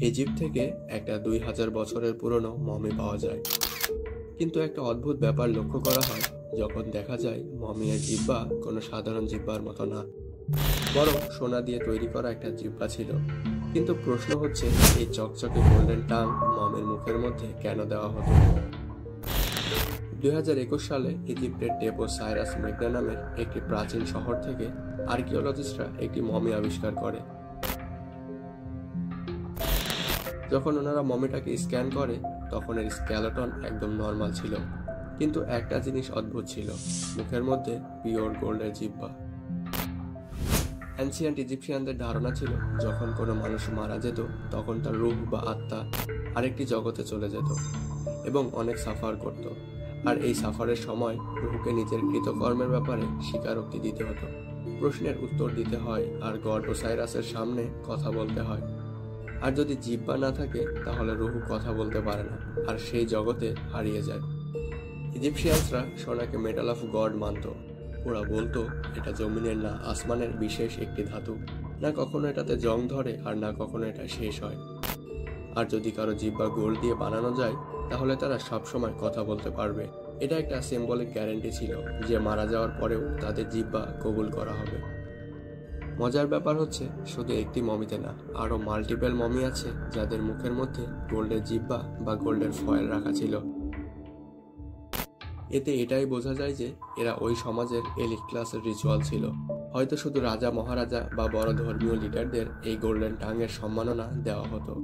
Egypt থেকে একটা 2000 বছরের পুরনো মমি পাওয়া যায়, কিন্তু একটা অদ্ভুত ব্যাপার লক্ষ্য করা হয় যখন দেখা যায় মমির জিহ্বা কোনো সাধারণ জিহ্বার মতো না, বরং সোনা দিয়ে তৈরি করা একটা জিহ্বা ছিল। কিন্তু প্রশ্ন হচ্ছে, এই চকচকে গোল্ডেন টাং মমির মুখের মধ্যে কেন দেওয়া হতো? 2021 সালে ইজিপ্টের টেপো সাইরাস মেগনা নামের একটি প্রাচীন শহর থেকে আর্কিওলজিস্টরা একটি মমি আবিষ্কার করে। যখন ওনারা মমিটাকে স্ক্যান করে তখন এর স্কেলেটন একদম নর্মাল ছিল, কিন্তু একটা জিনিস অদ্ভুত ছিল, মুখের মধ্যে পিওর গোল্ডের জিহ্বা। অ্যানসিয়েন্ট ইজিপশিয়ানদের ধারণা ছিল যখন কোনো মানুষ মারা যেত তখন তার রূহ বা আত্মা আরেকটি জগতে চলে যেত এবং অনেক সাফার করত, আর এই সাফারের সময় রুহুকে নিজের কৃতকর্মের ব্যাপারে স্বীকারোক্তি দিতে হতো, প্রশ্নের উত্তর দিতে হয়, আর গড ওসাইরাসের সামনে কথা বলতে হয়। আর যদি জিহ্বা না থাকে তাহলে রুহু কথা বলতে পারে না, আর সেই জগতে হারিয়ে যায়। ইজিপশিয়ানসরা সোনাকে মেটাল অফ গড মানত। ওরা বলতো এটা জমিনের না আসমানের বিশেষ একটি ধাতু, না কখনো এটাতে জং ধরে আর না কখনো এটা শেষ হয়। আর যদি কারো জিহ্বা গোল্ড দিয়ে বানানো যায় তাহলে তারা সবসময় কথা বলতে পারবে। এটা একটা সিম্বলিক গ্যারান্টি ছিল যে মারা যাওয়ার পরেও তাদের জিহ্বা কবুল করা হবে। মজার ব্যাপার হচ্ছে, শুধু একটি মমিতে না, আরো মাল্টিপল মমি আছে যাদের মুখের মধ্যে গোল্ডের জিহ্বা বা গোল্ডের ফয়েল রাখা ছিল। এতে এটাই বোঝা যায় যে এরা ওই সমাজের এলিট ক্লাসের রিচুয়াল ছিল। হয়তো শুধু রাজা মহারাজা বা বড় ধর্মীয় লিডারদের এই গোল্ডেন টাঙের সম্মাননা দেওয়া হতো।